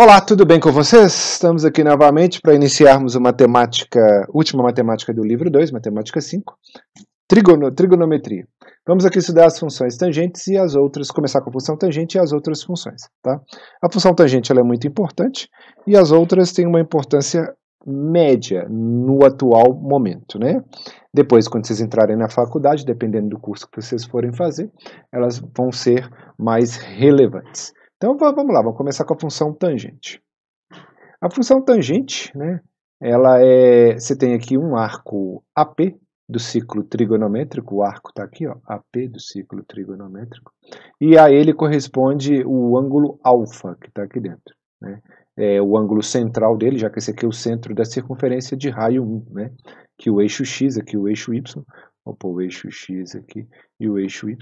Olá, tudo bem com vocês? Estamos aqui novamente para iniciarmos a última matemática do livro 2, matemática 5, trigonometria. Vamos aqui estudar as funções tangentes e as outras, começar com a função tangente e as outras funções, tá? A função tangente ela é muito importante e as outras têm uma importância média no atual momento, né? Depois, quando vocês entrarem na faculdade, dependendo do curso que vocês forem fazer, elas vão ser mais relevantes. Então vamos lá, vamos começar com a função tangente. A função tangente, né, você tem aqui um arco AP do ciclo trigonométrico, o arco está aqui, ó, AP do ciclo trigonométrico, e a ele corresponde o ângulo alfa, que está aqui dentro, né? É o ângulo central dele, já que esse aqui é o centro da circunferência de raio 1, né? Que o eixo x, aqui o eixo y, vou pôr o eixo x aqui e o eixo y.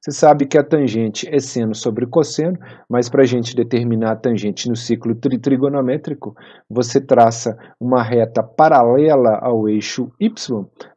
Você sabe que a tangente é seno sobre cosseno, mas para a gente determinar a tangente no ciclo trigonométrico, você traça uma reta paralela ao eixo y,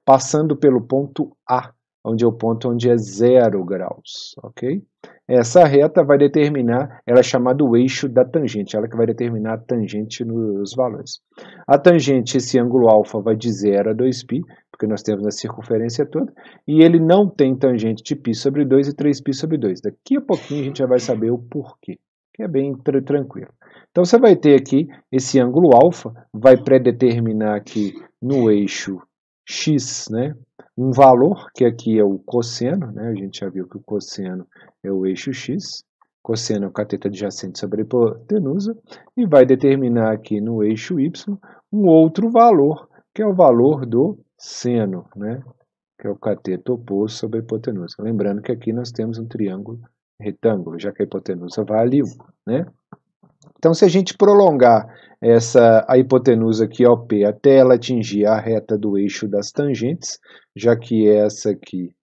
passando pelo ponto A, onde é o ponto onde é 0 graus, ok? Essa reta vai determinar, ela é chamada o eixo da tangente, ela que vai determinar a tangente nos valores. A tangente, esse ângulo alfa, vai de 0 a 2π, porque nós temos a circunferência toda, e ele não tem tangente de π sobre 2 e 3π sobre 2. Daqui a pouquinho a gente já vai saber o porquê, que é bem tranquilo. Então você vai ter aqui esse ângulo alfa, vai predeterminar aqui no eixo x, né, um valor, que aqui é o cosseno, né, a gente já viu que o cosseno é o eixo x, cosseno é o cateto adjacente sobre a hipotenusa, e vai determinar aqui no eixo y um outro valor, que é o valor do seno, né, que é o cateto oposto sobre a hipotenusa. Lembrando que aqui nós temos um triângulo retângulo, já que a hipotenusa vale 1, né? Então, se a gente prolongar a hipotenusa aqui, OP, até ela atingir a reta do eixo das tangentes, já que essa aqui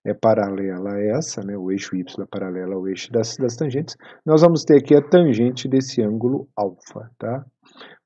é paralela a essa, né, o eixo y é paralelo ao eixo das tangentes, nós vamos ter aqui a tangente desse ângulo alfa, tá?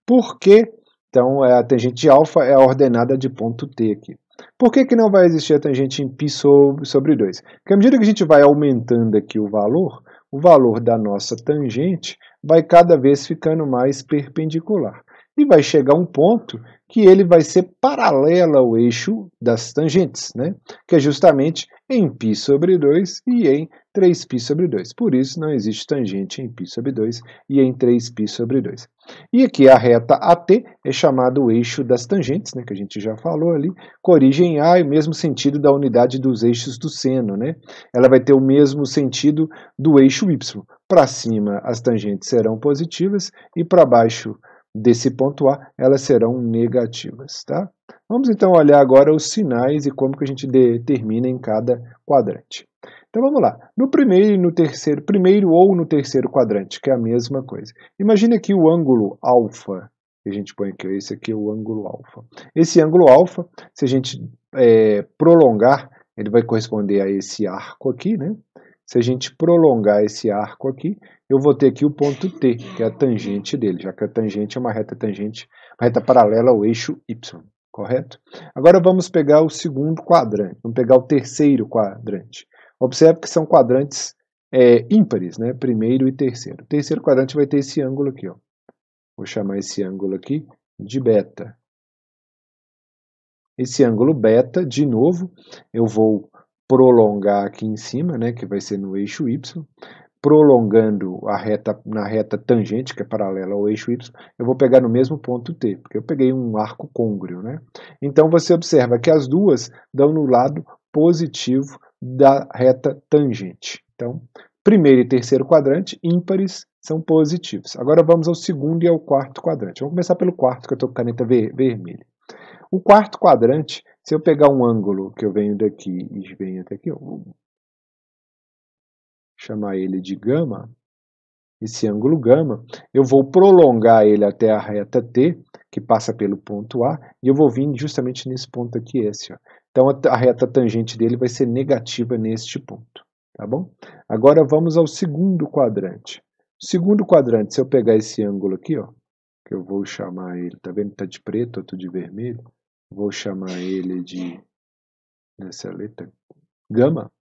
Por que, então, a tangente alfa é a ordenada de ponto T aqui? Por que não vai existir a tangente em π sobre 2? Porque à medida que a gente vai aumentando aqui o valor da nossa tangente vai cada vez ficando mais perpendicular. E vai chegar um ponto que ele vai ser paralelo ao eixo das tangentes, né? Que é justamente em π sobre 2 e em 3π sobre 2. Por isso não existe tangente em π sobre 2 e em 3π sobre 2. E aqui a reta AT é chamada o eixo das tangentes, né, que a gente já falou ali, com origem A e o mesmo sentido da unidade dos eixos do seno, né? Ela vai ter o mesmo sentido do eixo Y. Para cima as tangentes serão positivas e para baixo desse ponto A elas serão negativas, tá? Vamos então olhar agora os sinais e como que a gente determina em cada quadrante. Então vamos lá, no primeiro e no terceiro, primeiro ou no terceiro quadrante, que é a mesma coisa. Imagine aqui o ângulo alfa, que a gente põe aqui, esse aqui é o ângulo alfa. Esse ângulo alfa, se a gente prolongar, ele vai corresponder a esse arco aqui, né? Se a gente prolongar esse arco aqui, eu vou ter aqui o ponto T, que é a tangente dele, já que a tangente é uma reta tangente, uma reta paralela ao eixo Y, correto? Agora vamos pegar o segundo quadrante, vamos pegar o terceiro quadrante. Observe que são quadrantes ímpares, né? Primeiro e terceiro. O terceiro quadrante vai ter esse ângulo aqui, ó. Vou chamar esse ângulo aqui de beta. Esse ângulo beta, de novo, eu vou prolongar aqui em cima, né? Que vai ser no eixo Y. Prolongando na reta tangente, que é paralela ao eixo Y, eu vou pegar no mesmo ponto T, porque eu peguei um arco côngreo, né? Então você observa que as duas dão no lado positivo da reta tangente. Então, primeiro e terceiro quadrante, ímpares, são positivos. Agora vamos ao segundo e ao quarto quadrante. Vamos começar pelo quarto, que eu estou com caneta vermelha. O quarto quadrante, se eu pegar um ângulo que eu venho daqui e venho até aqui, vou chamar ele de gama, esse ângulo gama, eu vou prolongar ele até a reta T, que passa pelo ponto A, e eu vou vir justamente nesse ponto aqui, esse, ó. Então a reta tangente dele vai ser negativa neste ponto, tá bom? Agora vamos ao segundo quadrante. O segundo quadrante, se eu pegar esse ângulo aqui, ó, que eu vou chamar ele, tá vendo? Tá de preto, outro de vermelho, vou chamar ele de, nessa letra, gama,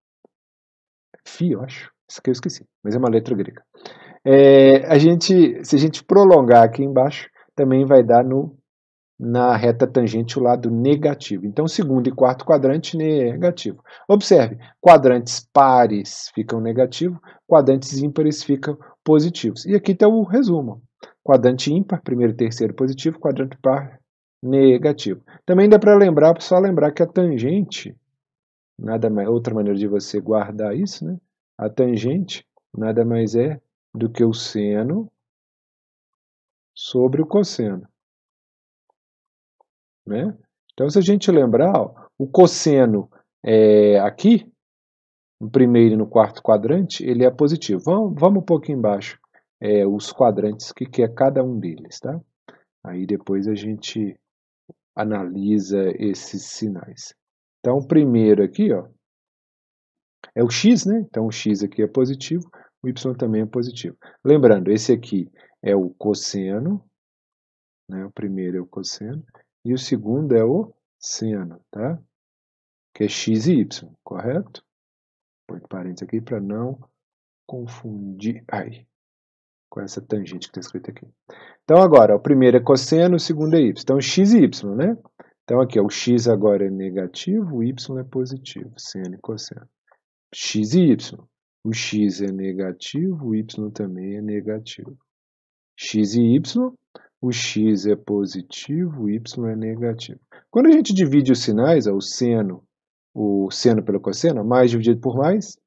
Φ, eu acho, isso aqui eu esqueci, mas é uma letra grega. Se a gente prolongar aqui embaixo, também vai dar na reta tangente o lado negativo. Então, segundo e quarto quadrante, negativo. Observe, quadrantes pares ficam negativos, quadrantes ímpares ficam positivos. E aqui está o resumo. Quadrante ímpar, primeiro e terceiro positivo, quadrante par negativo. Também dá para lembrar, só lembrar que a tangente, nada mais, outra maneira de você guardar isso, né? A tangente nada mais é do que o seno sobre o cosseno, né? Então, se a gente lembrar, ó, o cosseno aqui, no primeiro e no quarto quadrante, ele é positivo. Vamos um pouco embaixo, os quadrantes, que é cada um deles, tá? Aí depois a gente analisa esses sinais. Então, o primeiro aqui, ó, é o x, né? Então, o x aqui é positivo, o y também é positivo. Lembrando, esse aqui é o cosseno, né? O primeiro é o cosseno, e o segundo é o seno, tá? Que é x e y, correto? Põe parênteses aqui para não confundir com essa tangente que está escrita aqui. Então, agora, o primeiro é cosseno, o segundo é y. Então, x e y, né? Então, aqui, ó, o x agora é negativo, o y é positivo, seno e cosseno. X e y. O x é negativo, o y também é negativo. X e y, o x é positivo, o y é negativo. Quando a gente divide os sinais, ó, o seno pelo cosseno, mais dividido por mais,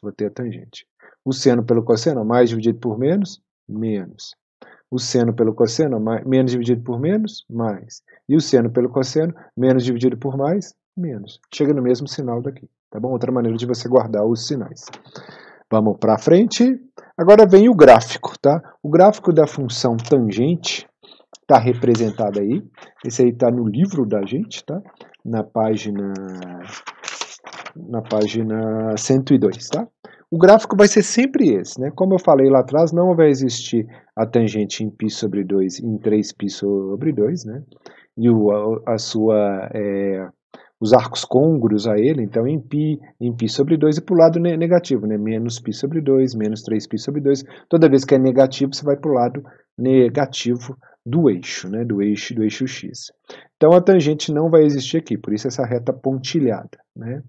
vou ter a tangente. O seno pelo cosseno, mais dividido por menos, menos. O seno pelo cosseno, menos dividido por menos, mais. E o seno pelo cosseno, menos dividido por mais, menos. Chega no mesmo sinal daqui, tá bom? Outra maneira de você guardar os sinais. Vamos para frente. Agora vem o gráfico, tá? O gráfico da função tangente está representado aí. Esse aí está no livro da gente, tá? Na página 102, tá? O gráfico vai ser sempre esse, né? Como eu falei lá atrás, não vai existir a tangente em π sobre 2 em 3π sobre 2, né? E os arcos côngruos a ele, então em π sobre 2 e para o lado negativo, né? Menos π sobre 2, menos 3π sobre 2. Toda vez que é negativo, você vai para o lado negativo do eixo, né? Do eixo x. Então a tangente não vai existir aqui, por isso essa reta pontilhada, né?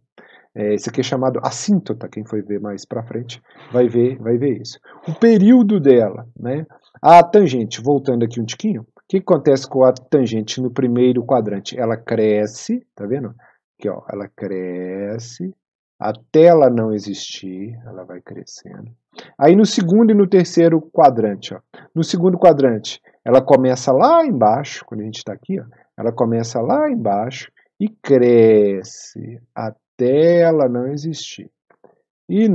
Esse aqui é chamado assíntota, quem for ver mais para frente vai ver isso. O período dela, né? A tangente, voltando aqui um tiquinho, o que acontece com a tangente no primeiro quadrante? Ela cresce, tá vendo? Aqui, ó, ela cresce até ela não existir, ela vai crescendo. Aí no segundo e no terceiro quadrante, ó, no segundo quadrante, ela começa lá embaixo, quando a gente está aqui, ó, ela começa lá embaixo e cresce até ela não existir. E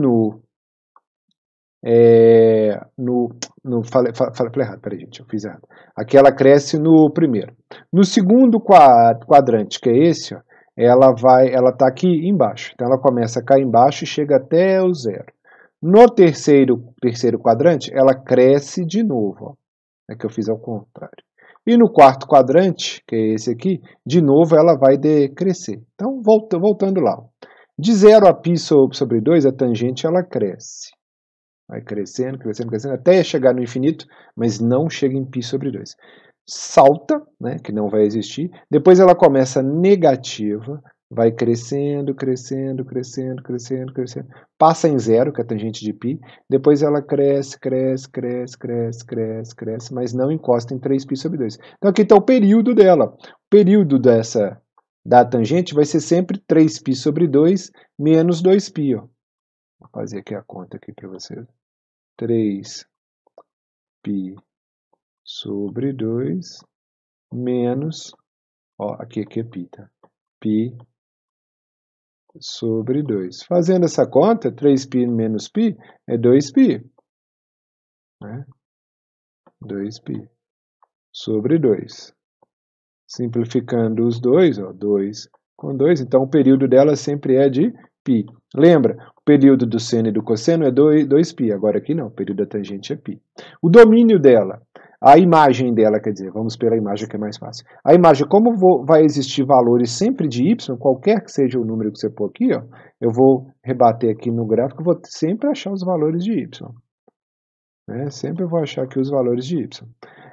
falei errado, peraí, gente, eu fiz errado. Aqui ela cresce no primeiro. No segundo quadrante, que é esse, ó, ela tá aqui embaixo. Então ela começa a cair embaixo e chega até o zero. No terceiro quadrante, ela cresce de novo, ó. É que eu fiz ao contrário. E no quarto quadrante, que é esse aqui, de novo ela vai decrescer. Então, voltando lá. De 0 a π sobre 2, a tangente ela cresce. Vai crescendo, crescendo, crescendo, até chegar no infinito, mas não chega em π sobre 2. Salta, né, que não vai existir. Depois ela começa negativa, vai crescendo, crescendo, crescendo, crescendo, crescendo. Passa em zero, que é a tangente de π. Depois ela cresce, cresce, cresce, cresce, cresce, cresce, mas não encosta em 3π sobre 2. Então aqui está o período dela. O período da tangente vai ser sempre 3π sobre 2 menos 2π. Ó. Vou fazer aqui a conta aqui para vocês. 3π sobre 2 menos, ó, aqui é π, tá? π sobre 2. Fazendo essa conta, 3π menos π é 2π, né? 2π sobre 2. Simplificando os dois, ó, 2 com 2, então o período dela sempre é de π. Lembra, o período do seno e do cosseno é 2π, agora aqui não, o período da tangente é π. O domínio dela, a imagem dela, quer dizer, vamos pela imagem que é mais fácil. A imagem, como vai existir valores sempre de y, qualquer que seja o número que você pôr aqui, ó, eu vou rebater aqui no gráfico, vou sempre achar os valores de y. né? Sempre eu vou achar aqui os valores de y.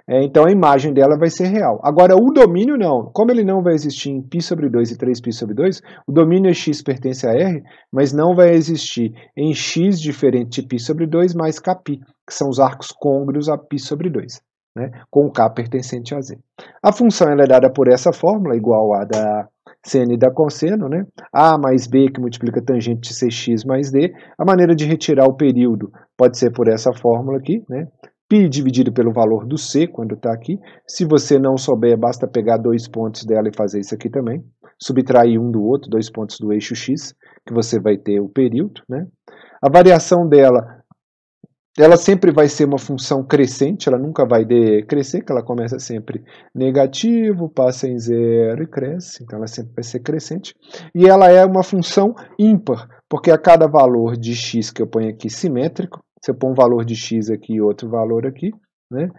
Então a imagem dela vai ser real. Agora o domínio não. Como ele não vai existir em π sobre 2 e 3π sobre 2, o domínio é x pertence a R, mas não vai existir em x diferente de π sobre 2 mais kπ, que são os arcos côngruos a π sobre 2, né? Com o k pertencente a z. A função ela é dada por essa fórmula, igual a da seno e da cosseno, né? A mais B que multiplica a tangente de cx mais D. A maneira de retirar o período pode ser por essa fórmula aqui, né? π dividido pelo valor do c, quando está aqui. Se você não souber, basta pegar 2 pontos dela e fazer isso aqui também. Subtrair um do outro, 2 pontos do eixo x, que você vai ter o período, né? A variação dela, ela sempre vai ser uma função crescente, ela nunca vai decrescer, que ela começa sempre negativo, passa em zero e cresce, então ela sempre vai ser crescente. E ela é uma função ímpar, porque a cada valor de x que eu ponho aqui simétrico, se eu pôr um valor de x aqui e outro valor aqui, né,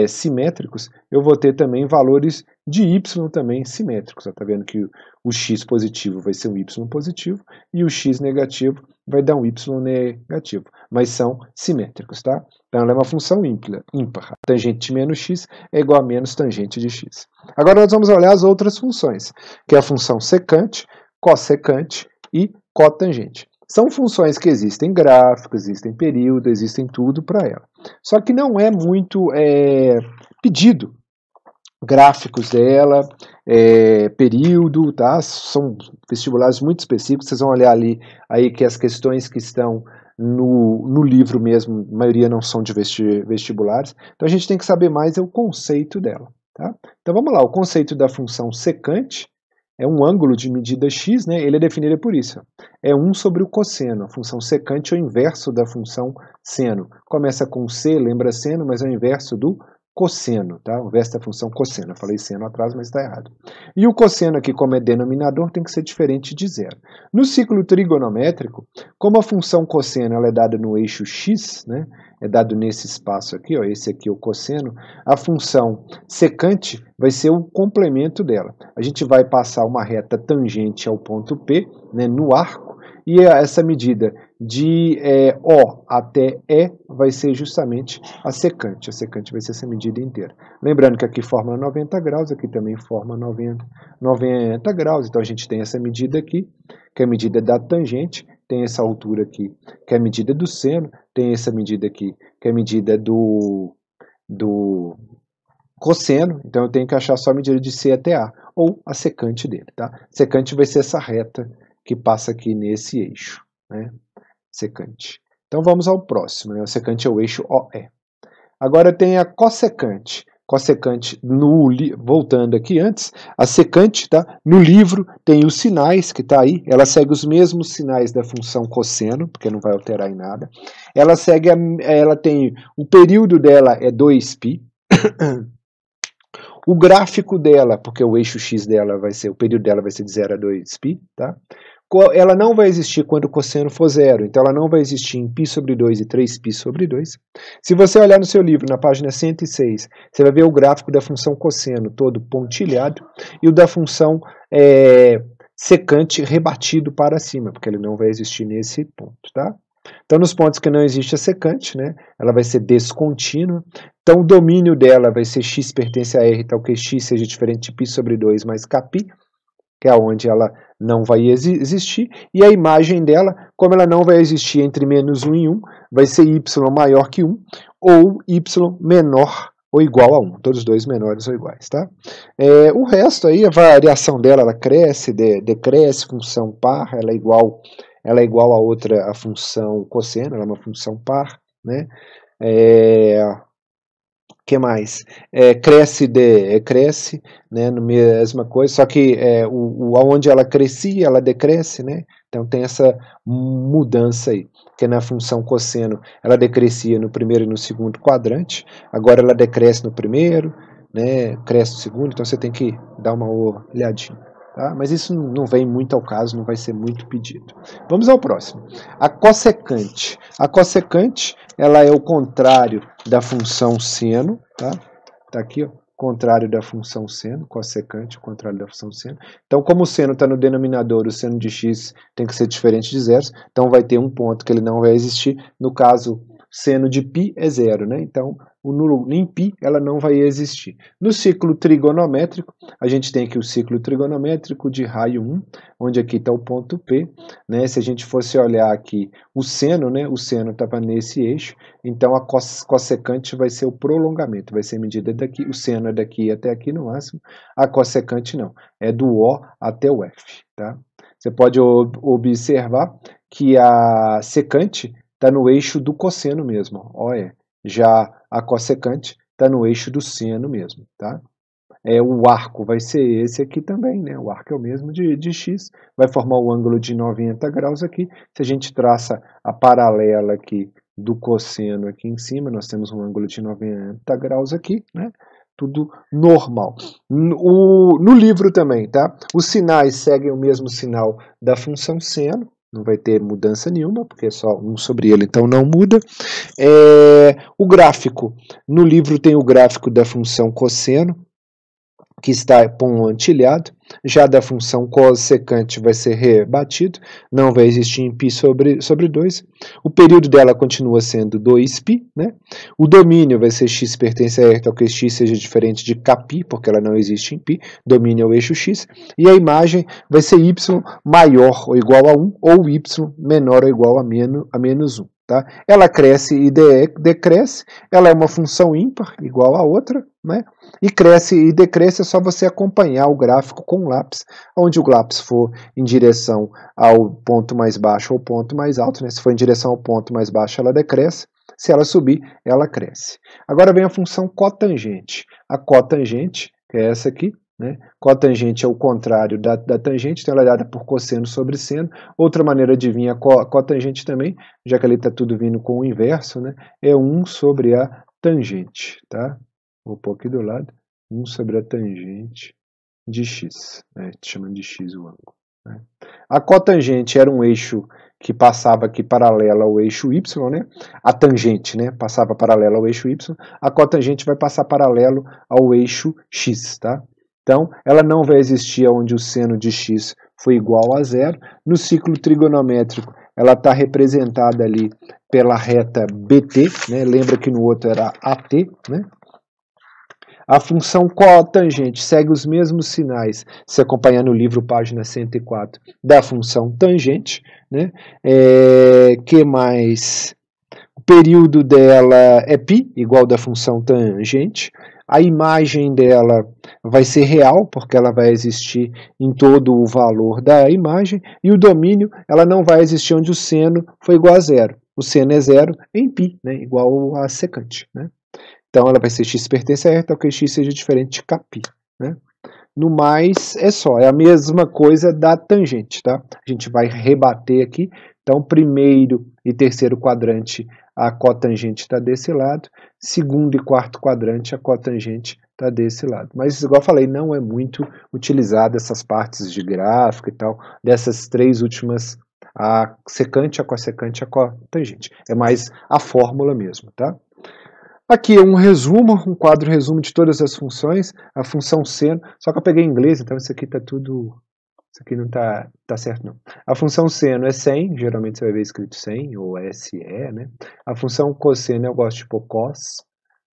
simétricos, eu vou ter também valores de y também simétricos. Está vendo que o x positivo vai ser um y positivo e o x negativo vai dar um y negativo, mas são simétricos, tá? Então ela é uma função ímpar. Tangente de menos x é igual a menos tangente de x. Agora nós vamos olhar as outras funções, que é a função secante, cossecante e cotangente. São funções que existem gráficos, existem período, existem tudo para ela. Só que não é muito pedido gráficos dela, período, tá? São vestibulares muito específicos, vocês vão olhar ali aí que as questões que estão no livro mesmo, a maioria não são de vestibulares, então a gente tem que saber mais o conceito dela, tá? Então vamos lá, o conceito da função secante é um ângulo de medida x, né? Ele é definido por isso. É 1 sobre o cosseno. A função secante é o inverso da função seno. Começa com c, lembra seno, mas é o inverso do cosseno, tá? O inverso da função cosseno. Eu falei seno atrás, mas está errado. E o cosseno aqui, como é denominador, tem que ser diferente de zero. No ciclo trigonométrico, como a função cosseno ela é dada no eixo x, né? É dado nesse espaço aqui, ó, esse aqui é o cosseno, a função secante vai ser o complemento dela. A gente vai passar uma reta tangente ao ponto P, né, no arco, e essa medida de O até E vai ser justamente a secante. A secante vai ser essa medida inteira. Lembrando que aqui forma 90 graus, aqui também forma 90 graus, então a gente tem essa medida aqui, que é a medida da tangente, tem essa altura aqui, que é a medida do seno, tem essa medida aqui, que é a medida do cosseno, então eu tenho que achar só a medida de C até A, ou a secante dele, tá? Secante vai ser essa reta que passa aqui nesse eixo, né? Secante. Então vamos ao próximo, né? O secante é o eixo OE. Agora tem a cossecante. Cossecante, voltando aqui antes, a secante, tá? No livro tem os sinais que está aí, ela segue os mesmos sinais da função cosseno, porque não vai alterar em nada. Ela segue, ela tem, o período dela é 2π, o gráfico dela, porque o eixo x dela vai ser, o período dela vai ser de 0 a 2π, tá? Ela não vai existir quando o cosseno for zero, então ela não vai existir em π sobre 2 e 3π sobre 2. Se você olhar no seu livro, na página 106, você vai ver o gráfico da função cosseno todo pontilhado e o da função secante rebatido para cima, porque ele não vai existir nesse ponto, tá? Então, nos pontos que não existe a secante, né, ela vai ser descontínua. Então, o domínio dela vai ser x pertence a R, tal que x seja diferente de π sobre 2 mais kπ, que é onde ela não vai existir, e a imagem dela, como ela não vai existir entre menos 1 e 1, vai ser y maior que 1, ou y menor ou igual a 1, todos os dois menores ou iguais, tá? O resto aí, a variação dela, ela cresce, decresce, função par, ela é igual a outra, a função cosseno, ela é uma função par, né? Que mais? Cresce, né, mesma coisa, só que onde ela crescia, ela decresce, né? Então tem essa mudança aí, que na função cosseno ela decrescia no primeiro e no segundo quadrante, agora ela decresce no primeiro, né, cresce no segundo, então você tem que dar uma olhadinha. Tá? Mas isso não vem muito ao caso, não vai ser muito pedido. Vamos ao próximo. A cossecante. A cossecante, ela é o contrário da função seno, tá? Tá aqui, ó, contrário da função seno, cossecante, o contrário da função seno. Então, como o seno está no denominador, o seno de x tem que ser diferente de zero, então vai ter um ponto que ele não vai existir. No caso seno de π é zero, né? Então, em π ela não vai existir. No ciclo trigonométrico, a gente tem aqui o ciclo trigonométrico de raio 1, onde aqui está o ponto P, né? Se a gente fosse olhar aqui o seno, né? O seno estava nesse eixo, então a cossecante vai ser o prolongamento, vai ser medida daqui, o seno é daqui até aqui no máximo, a cossecante não, é do O até o F, tá? Você pode observar que a secante está no eixo do cosseno mesmo, OE. Já a cossecante está no eixo do seno mesmo, tá? O arco vai ser esse aqui também, né? O arco é o mesmo de x, vai formar o ângulo de 90 graus aqui. Se a gente traça a paralela aqui do cosseno aqui em cima, nós temos um ângulo de 90 graus aqui, né? Tudo normal. No livro também, tá? Os sinais seguem o mesmo sinal da função seno, não vai ter mudança nenhuma, porque é só um sobre ele, então não muda. O gráfico, no livro tem o gráfico da função cosseno, que está pontilhado, já da função cossecante vai ser rebatido, não vai existir em π sobre 2. O período dela continua sendo 2π, né? O domínio vai ser x pertence a r, tal que x seja diferente de kπ, porque ela não existe em π, domínio é o eixo x, e a imagem vai ser y maior ou igual a 1, ou y menor ou igual a menos 1. Tá? Ela cresce e decresce, ela é uma função ímpar, igual a outra, né? E cresce e decresce, é só você acompanhar o gráfico com o lápis, onde o lápis for em direção ao ponto mais baixo ou ponto mais alto, né? Se for em direção ao ponto mais baixo, ela decresce, se ela subir, ela cresce. Agora vem a função cotangente. A cotangente, que é essa aqui, né? Cotangente é o contrário da tangente, então ela é dada por cosseno sobre seno. Outra maneira de vir a cotangente também, já que ali está tudo vindo com o inverso, né? É 1 sobre a tangente, tá? Vou pôr aqui do lado, 1 sobre a tangente de x, né? Chamando de x o ângulo, né? A cotangente era um eixo que passava aqui paralelo ao eixo y, né? A tangente, né, passava paralelo ao eixo y, a cotangente vai passar paralelo ao eixo x, tá? Então, ela não vai existir onde o seno de x foi igual a zero. No ciclo trigonométrico, ela está representada ali pela reta BT, né? Lembra que no outro era AT, né? A função cotangente segue os mesmos sinais, se acompanhar no livro, página 104, da função tangente, né? Que mais? O período dela é π, igual da função tangente. A imagem dela vai ser real, porque ela vai existir em todo o valor da imagem, e o domínio, ela não vai existir onde o seno foi igual a zero. O seno é zero em π, né, igual a secante, né? Então ela vai ser x pertence a r, tal que x seja diferente de kπ, né? No mais, é só, é a mesma coisa da tangente, tá? A gente vai rebater aqui, então primeiro e terceiro quadrante a cotangente está desse lado, segundo e quarto quadrante a cotangente está desse lado. Mas, igual eu falei, não é muito utilizada essas partes de gráfico e tal, dessas três últimas, a secante, a cossecante e a cotangente. É mais a fórmula mesmo, tá? Aqui é um resumo, um quadro resumo de todas as funções, a função seno, só que eu peguei em inglês, então isso aqui tá tudo, isso aqui não tá certo não. A função seno é 100, geralmente você vai ver escrito 100 ou SE, né? A função cosseno eu gosto de pôr cos.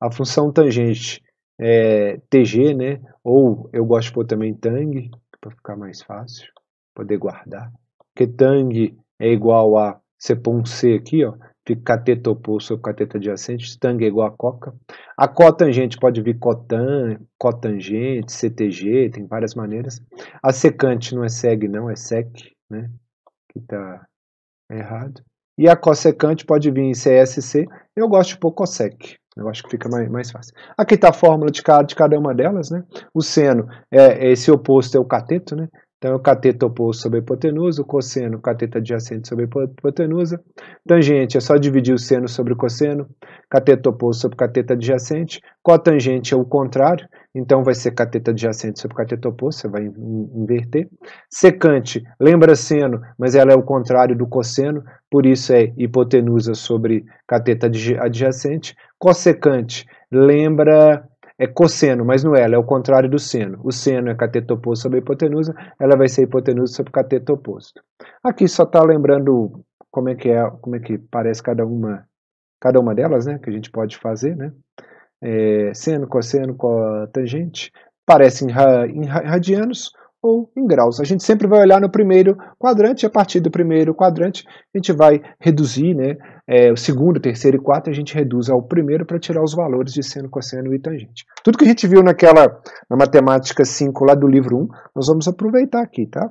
A função tangente é TG, né? Ou eu gosto de pôr também tang, para ficar mais fácil, poder guardar. Porque tang é igual a, você põe um C aqui, ó, fica cateto oposto sobre cateto adjacente, tang é igual a coca. A cotangente pode vir cotan, cotangente, CTG, tem várias maneiras. A secante não é seg, não, é sec, né? Que tá errado. E a cossecante pode vir em CSC, eu gosto de pôr cossec, eu acho que fica mais fácil. Aqui está a fórmula de cada uma delas, né? O seno, esse oposto é o cateto, né? Então, é o cateto oposto sobre a hipotenusa, o cosseno, cateto adjacente sobre a hipotenusa. Tangente é só dividir o seno sobre o cosseno, cateto oposto sobre cateto adjacente. Cotangente é o contrário, então vai ser cateto adjacente sobre cateto oposto, você vai inverter. Secante, lembra seno, mas ela é o contrário do cosseno, por isso é hipotenusa sobre cateto adjacente. Cossecante, lembra... é cosseno, mas não é, ela é o contrário do seno. O seno é cateto oposto sobre a hipotenusa, ela vai ser hipotenusa sobre cateto oposto. Aqui só está lembrando como é que parece cada uma cada uma delas, né, que a gente pode fazer, né, seno, cosseno, cotangente, parece em radianos ou em graus. A gente sempre vai olhar no primeiro quadrante, e a partir do primeiro quadrante a gente vai reduzir, né, o segundo, terceiro e quarto a gente reduz ao primeiro para tirar os valores de seno, cosseno e tangente. Tudo que a gente viu na matemática 5 lá do livro 1, nós vamos aproveitar aqui, tá?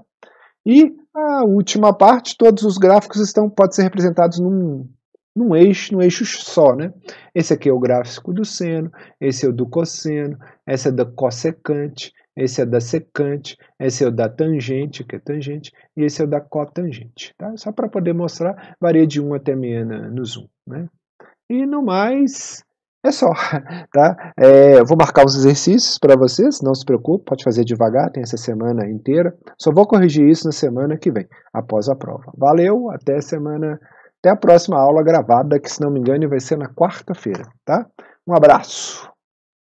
E a última parte, todos os gráficos podem ser representados num eixo só, né? Esse aqui é o gráfico do seno, esse é o do cosseno, esse é da cossecante, esse é da secante, esse é o da tangente, que é tangente, e esse é o da cotangente, tá? Só para poder mostrar, varia de 1 até meia no zoom, né? E no mais, é só, tá? Eu vou marcar os exercícios para vocês, não se preocupe, pode fazer devagar, tem essa semana inteira. Só vou corrigir isso na semana que vem, após a prova. Valeu, até a próxima aula gravada, que se não me engano vai ser na quarta-feira, tá? Um abraço!